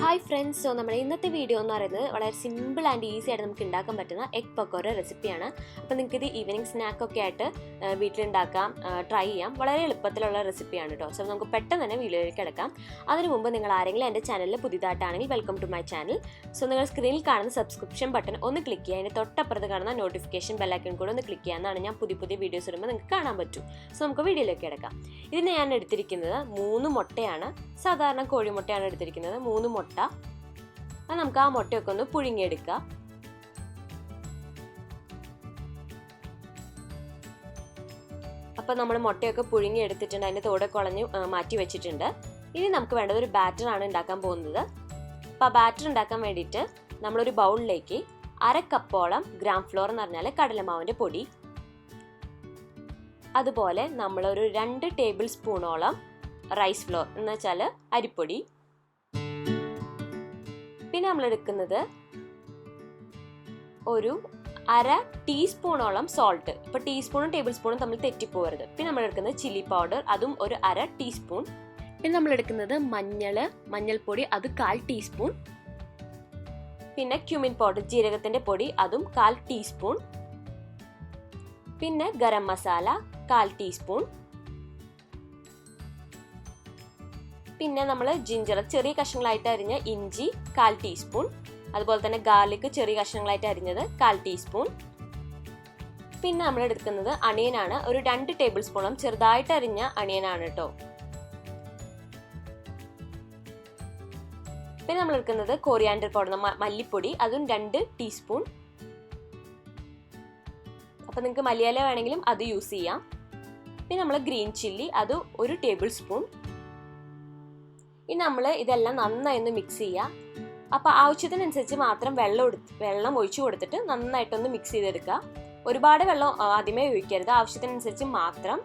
Hi friends, so നമ്മുടെ ഇന്നത്തെ video എന്ന് പറയുന്നത് വളരെ സിമ്പിൾ ആൻഡ് ഈസി ആയിട്ട് നമുക്ക് ഉണ്ടാക്കാൻ പറ്റുന്ന എഗ് പക്കോറ റെസിപ്പിയാണ്. അപ്പോൾ നിങ്ങൾക്ക് ഇത് ഈവനിങ് സ്നാക്ക് ഒക്കെ ആയിട്ട് വീട്ടിലുണ്ടാക്കാം, ട്രൈ ചെയ്യാം. വളരെ എളുപ്പത്തിലുള്ള റെസിപ്പിയാണ് കേട്ടോ. സോ നമുക്ക് പെട്ടെന്ന് തന്നെ വീഡിയോയിലേക്ക് കിടക്കാം. അതിനു മുമ്പ് നിങ്ങൾ ആരെങ്കിലും എൻ്റെ ചാനലിൽ പുതിയതായിട്ടാണെങ്കിൽ welcome to my channel. So നിങ്ങൾ സ്ക്രീനിൽ കാണുന്ന സബ്സ്ക്രിപ്ഷൻ ബട്ടൺ ഒന്ന് ക്ലിക്ക് ചെയ്യുക, അതിൻ്റെ തൊട്ടപ്പുറത്ത് കാണുന്ന നോട്ടിഫിക്കേഷൻ ബെല്ലൈക്കൺ കൂടെ ഒന്ന് ക്ലിക്ക് ചെയ്യാനാണ് ഞാൻ പുതിയ വീഡിയോസ് ഇടുമ്പോൾ നിങ്ങൾക്ക് കാണാൻ പറ്റും. സോ നമുക്ക് വീഡിയോയിലേക്ക് കിടക്കാം. ഇതിന് ഞാൻ എടുത്തിരിക്കുന്നത് 3 മുട്ടയാണ്. സാധാരണ കോഴിമുട്ടയാണ് എടുത്തിരിക്കുന്നത്. 3 മുട്ട. അത് നമുക്ക് ആ മുട്ടയൊക്കെ ഒന്ന് പുഴുങ്ങിയെടുക്കാം. അപ്പം നമ്മൾ മുട്ടയൊക്കെ പുഴുങ്ങിയെടുത്തിട്ടുണ്ട്, അതിൻ്റെ തോടെ കുളഞ്ഞ് മാറ്റി വെച്ചിട്ടുണ്ട്. ഇനി നമുക്ക് വേണ്ടത് ഒരു ബാറ്ററാണ് ഉണ്ടാക്കാൻ പോകുന്നത്. അപ്പോൾ ആ ബാറ്റർ ഉണ്ടാക്കാൻ വേണ്ടിയിട്ട് നമ്മളൊരു ബൗളിലേക്ക് 1/2 കപ്പോളം ഗ്രാം ഫ്ലോർ എന്ന് പറഞ്ഞാൽ കടലമാവിൻ്റെ പൊടി, അതുപോലെ നമ്മളൊരു 2 ടേബിൾ സ്പൂണോളം റൈസ് ഫ്ലോർ എന്ന് വെച്ചാൽ അരിപ്പൊടി, പിന്നെ നമ്മൾ എടുക്കുന്നത് ഒരു 1/2 ടീസ്പൂണോളം സോൾട്ട്. ഇപ്പൊ ടീസ്പൂണും ടേബിൾ സ്പൂണും തമ്മിൽ തെറ്റിപ്പോകരുത്. പിന്നെ നമ്മൾ എടുക്കുന്നത് ചില്ലി പൗഡർ, അതും ഒരു 1/2 ടീസ്പൂൺ. പിന്നെ നമ്മൾ എടുക്കുന്നത് മഞ്ഞൾപ്പൊടി, അത് 1/4 ടീസ്പൂൺ. പിന്നെ ക്യുമിൻ പൗഡർ, ജീരകത്തിന്റെ പൊടി, അതും 1/4 ടീസ്പൂൺ. പിന്നെ ഗരം മസാല 1/4 ടീസ്പൂൺ. പിന്നെ നമ്മൾ ജിഞ്ചർ, ചെറിയ കഷ്ണങ്ങളായിട്ട് അരിഞ്ഞ ഇഞ്ചി 1/4 ടീസ്പൂൺ. അതുപോലെ തന്നെ ഗാർലിക് ചെറിയ കഷ്ണങ്ങളായിട്ട് അരിഞ്ഞത് 1/4 ടീസ്പൂൺ. പിന്നെ നമ്മൾ എടുക്കുന്നത് അണിയനാണ്, ഒരു 2 ടേബിൾ സ്പൂണും ചെറുതായിട്ട് അരിഞ്ഞ അണിയനാണ് കേട്ടോ. പിന്നെ നമ്മൾ എടുക്കുന്നത് കൊറിയാൻഡർ പൗഡർ, മല്ലിപ്പൊടി, അതും 2 ടീസ്പൂൺ. അപ്പൊ നിങ്ങൾക്ക് മലയാള വേണമെങ്കിലും അത് യൂസ് ചെയ്യാം. പിന്നെ നമ്മൾ ഗ്രീൻ ചില്ലി, അത് 1 ടേബിൾ സ്പൂൺ. ഇനി നമ്മൾ ഇതെല്ലാം നന്നായി ഒന്ന് മിക്സ് ചെയ്യുക. അപ്പോൾ ആവശ്യത്തിനനുസരിച്ച് മാത്രം വെള്ളം ഒഴിച്ചു കൊടുത്തിട്ട് നന്നായിട്ടൊന്ന് മിക്സ് ചെയ്തെടുക്കുക. ഒരുപാട് വെള്ളം ആദ്യമേ ഒഴിക്കരുത്, ആവശ്യത്തിനനുസരിച്ച് മാത്രം.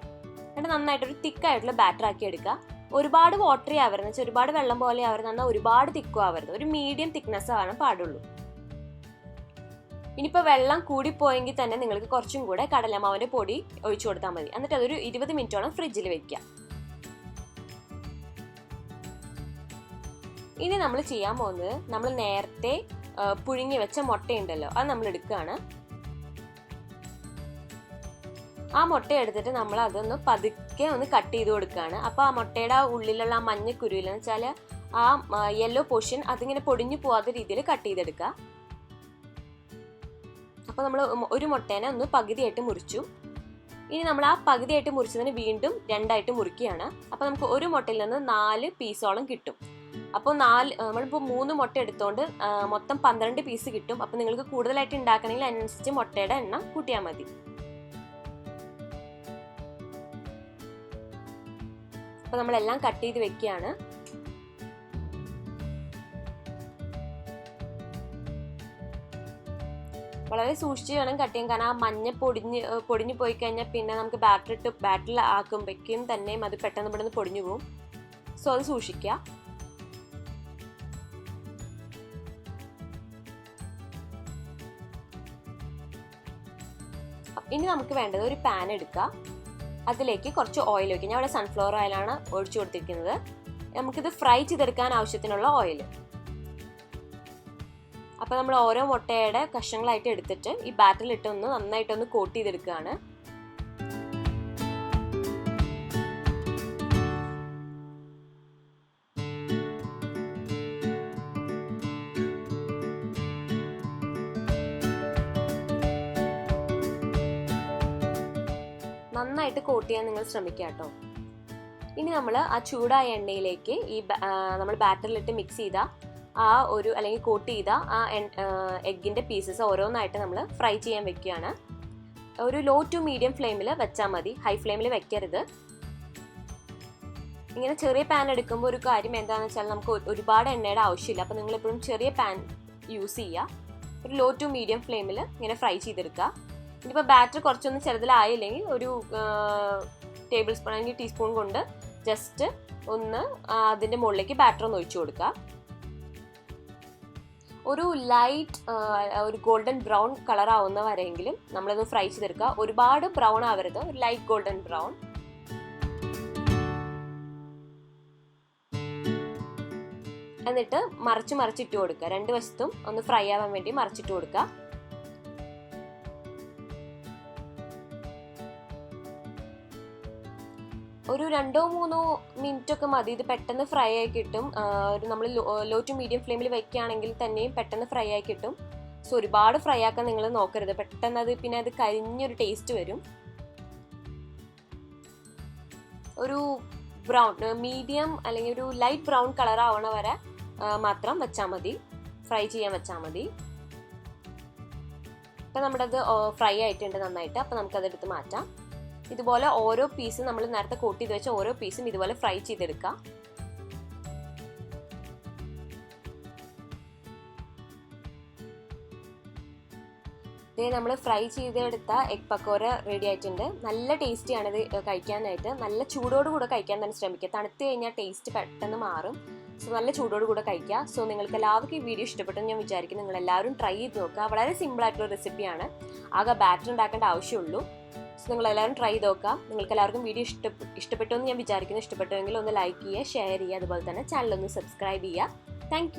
എന്നിട്ട് നന്നായിട്ടൊരു തിക്കായിട്ടുള്ള ബാറ്റർ ആക്കി എടുക്കുക. ഒരുപാട് വാട്ടറി ആവരുതെന്ന് വെച്ചാൽ ഒരുപാട് വെള്ളം പോലെ ആവരുത്, എന്നാൽ ഒരുപാട് തിക്കും ആവരുത്, ഒരു മീഡിയം തിക്നെസ് ആവാൻ പാടുള്ളൂ. ഇനിയിപ്പോൾ വെള്ളം കൂടിപ്പോയെങ്കിൽ തന്നെ നിങ്ങൾക്ക് കുറച്ചും കൂടെ കടലമാവിൻ്റെ പൊടി ഒഴിച്ചു കൊടുത്താൽ മതി. എന്നിട്ട് അതൊരു 20 മിനിറ്റോളം ഫ്രിഡ്ജിൽ വെക്കുക. ഇനി നമ്മൾ ചെയ്യാൻ പോകുന്നത്, നമ്മൾ നേരത്തെ പുഴുങ്ങി വെച്ച മുട്ടയുണ്ടല്ലോ, അത് നമ്മൾ എടുക്കുകയാണ്. ആ മുട്ട എടുത്തിട്ട് നമ്മൾ അതൊന്ന് പതുക്കെ ഒന്ന് കട്ട് ചെയ്ത് കൊടുക്കുകയാണ്. അപ്പോൾ ആ മുട്ടയുടെ ഉള്ളിലുള്ള ആ മഞ്ഞക്കുരുവിലെന്ന് വെച്ചാൽ ആ യെല്ലോ പോർഷൻ അതിങ്ങനെ പൊടിഞ്ഞു പോകാത്ത രീതിയിൽ കട്ട് ചെയ്തെടുക്കുക. അപ്പോൾ നമ്മൾ ഒരു മുട്ടേനെ ഒന്ന് പകുതിയായിട്ട് മുറിച്ചു. ഇനി നമ്മൾ ആ പകുതിയായിട്ട് മുറിച്ചതിന് വീണ്ടും 2ആയിട്ട് മുറിക്കുകയാണ്. അപ്പോൾ നമുക്ക് ഒരു മുട്ടയിൽ നിന്ന് 4 പീസോളം കിട്ടും. അപ്പോൾ നമ്മളിപ്പോൾ 3 മുട്ട എടുത്തോണ്ട് മൊത്തം 12 പീസ് കിട്ടും. അപ്പോൾ നിങ്ങൾക്ക് കൂടുതലായിട്ട് ഉണ്ടാക്കണമെങ്കിൽ അതിനനുസരിച്ച് മുട്ടയുടെ എണ്ണം കൂട്ടിയാൽ മതി. അപ്പോൾ നമ്മളെല്ലാം കട്ട് ചെയ്ത് വെക്കുകയാണ്. വളരെ സൂക്ഷിച്ച് വേണം കട്ട് ചെയ്യാൻ, കാരണം ആ മഞ്ഞ പൊടിഞ്ഞു പോയി കഴിഞ്ഞാൽ പിന്നെ നമുക്ക് ബാറ്ററിൽ ആക്കുമ്പോഴേക്കും തന്നെയും അത് പെട്ടെന്ന് പെട്ടെന്ന് പൊടിഞ്ഞു പോകും. സോ അത് സൂക്ഷിക്കുക. ഇനി നമുക്ക് വേണ്ടത് ഒരു പാൻ എടുക്കുക. അതിലേക്ക് കുറച്ച് ഓയിൽ ഒഴിക്കുക. ഞാൻ ഇവിടെ സൺഫ്ലവർ ഓയിലാണ് ഒഴിച്ചു കൊടുത്തിരിക്കുന്നത്. നമുക്കിത് ഫ്രൈ ചെയ്തെടുക്കാൻ ആവശ്യത്തിനുള്ള ഓയിൽ. അപ്പോൾ നമ്മൾ ഓരോ മുട്ടയുടെ കഷ്ണങ്ങളായിട്ട് എടുത്തിട്ട് ഈ ബാറ്ററിലിട്ട് നന്നായിട്ടൊന്ന് കോട്ട് ചെയ്തെടുക്കുകയാണ്. നന്നായിട്ട് കോട്ട് ചെയ്യാൻ നിങ്ങൾ ശ്രമിക്കുക കേട്ടോ. ഇനി നമ്മൾ ആ ചൂടായ എണ്ണയിലേക്ക് ഈ നമ്മൾ ബാറ്ററിലിട്ട് മിക്സ് ചെയ്ത അല്ലെങ്കിൽ കോട്ട് ചെയ്ത ആ എഗ്ഗിൻ്റെ പീസസ് ഓരോന്നായിട്ട് നമ്മൾ ഫ്രൈ ചെയ്യാൻ വെക്കുകയാണ്. ഒരു ലോ ടു മീഡിയം ഫ്ലെയിമിൽ വെച്ചാൽ മതി, ഹൈ ഫ്ലെയിമിൽ വെക്കരുത്. ഇങ്ങനെ ചെറിയ പാൻ എടുക്കുമ്പോൾ ഒരു കാര്യം എന്താണെന്ന് വെച്ചാൽ നമുക്ക് ഒരുപാട് എണ്ണയുടെ ആവശ്യമില്ല. അപ്പോൾ നിങ്ങൾ എപ്പോഴും ചെറിയ പാൻ യൂസ് ചെയ്യുക. ഒരു ലോ ടു മീഡിയം ഫ്ലെയിമിൽ ഇങ്ങനെ ഫ്രൈ ചെയ്തെടുക്കുക. ഇനിയിപ്പോൾ ബാറ്റർ കുറച്ചൊന്നും ചെറുതിലായില്ലെങ്കിൽ ഒരു ടേബിൾ സ്പൂൺ അല്ലെങ്കിൽ ടീസ്പൂൺ കൊണ്ട് ജസ്റ്റ് ഒന്ന് അതിൻ്റെ മുകളിലേക്ക് ബാറ്റർ ഒന്ന് ഒഴിച്ചു കൊടുക്കുക. ഒരു ലൈറ്റ് ഒരു ഗോൾഡൻ ബ്രൗൺ കളർ ആവുന്ന വരെയെങ്കിലും നമ്മളത് ഫ്രൈ ചെയ്തെടുക്കുക. ഒരുപാട് ബ്രൗൺ ആവരുത്, ഒരു ലൈറ്റ് ഗോൾഡൻ ബ്രൗൺ. എന്നിട്ട് മറിച്ചിട്ട് കൊടുക്കുക. 2 വശത്തും ഒന്ന് ഫ്രൈ ആവാൻ വേണ്ടി മറിച്ചിട്ട് കൊടുക്കുക. ഒരു 2-3 മിനിറ്റ് ഒക്കെ മതി. ഇത് പെട്ടെന്ന് ഫ്രൈ ആയി കിട്ടും. നമ്മൾ ലോ ടു മീഡിയം ഫ്ലെയിമിൽ വെക്കുകയാണെങ്കിൽ തന്നെയും പെട്ടെന്ന് ഫ്രൈ ആയി കിട്ടും. സോ ഒരുപാട് ഫ്രൈ ആക്കാൻ നിങ്ങൾ നോക്കരുത്. പെട്ടെന്ന് അത് കരിഞ്ഞൊരു ടേസ്റ്റ് വരും. ഒരു ബ്രൗൺ മീഡിയം അല്ലെങ്കിൽ ഒരു ലൈറ്റ് ബ്രൗൺ കളർ ആവണ വരെ മാത്രം വെച്ചാൽ മതി, ഫ്രൈ ചെയ്യാൻ വെച്ചാൽ മതി. അപ്പം നമ്മുടെ അത് ഫ്രൈ ആയിട്ടുണ്ട് നന്നായിട്ട്. അപ്പം നമുക്കതെടുത്ത് മാറ്റാം. ഇതുപോലെ ഓരോ പീസും നമ്മൾ നേരത്തെ കോട്ട് ചെയ്ത് വെച്ച ഓരോ പീസും ഇതുപോലെ ഫ്രൈ ചെയ്തെടുക്കാം. നമ്മൾ ഫ്രൈ ചെയ്തെടുത്ത എഗ് പക്കോറ റെഡി ആയിട്ടുണ്ട്. നല്ല ടേസ്റ്റിയാണ് ഇത് കഴിക്കാനായിട്ട്. നല്ല ചൂടോട് കൂടെ കഴിക്കാൻ തന്നെ ശ്രമിക്കുക. തണുത്ത് കഴിഞ്ഞാൽ ടേസ്റ്റ് പെട്ടെന്ന് മാറും. സോ നല്ല ചൂടോട് കൂടെ കഴിക്കുക. സോ നിങ്ങൾക്ക് എല്ലാവർക്കും ഈ വീഡിയോ ഇഷ്ടപ്പെട്ടെന്ന് ഞാൻ വിചാരിക്കുന്നു. നിങ്ങൾ എല്ലാവരും ട്രൈ ചെയ്ത് നോക്കുക. വളരെ സിമ്പിൾ ആയിട്ടുള്ള റെസിപ്പിയാണ്. ആകെ ബാറ്റർ ഉണ്ടാക്കേണ്ട ആവശ്യമുള്ളൂ. സോ നിങ്ങളെല്ലാവരും ട്രൈ ചെയ്ത് നോക്കാം. നിങ്ങൾക്ക് എല്ലാവർക്കും വീഡിയോ ഇഷ്ടപ്പെട്ടു എന്ന് ഞാൻ വിചാരിക്കുന്നു. ഇഷ്ടപ്പെട്ടുവെങ്കിൽ ഒന്ന് ലൈക്ക് ചെയ്യുക, ഷെയർ ചെയ്യുക, അതുപോലെ തന്നെ ചാനൽ ഒന്ന് സബ്സ്ക്രൈബ് ചെയ്യുക. താങ്ക്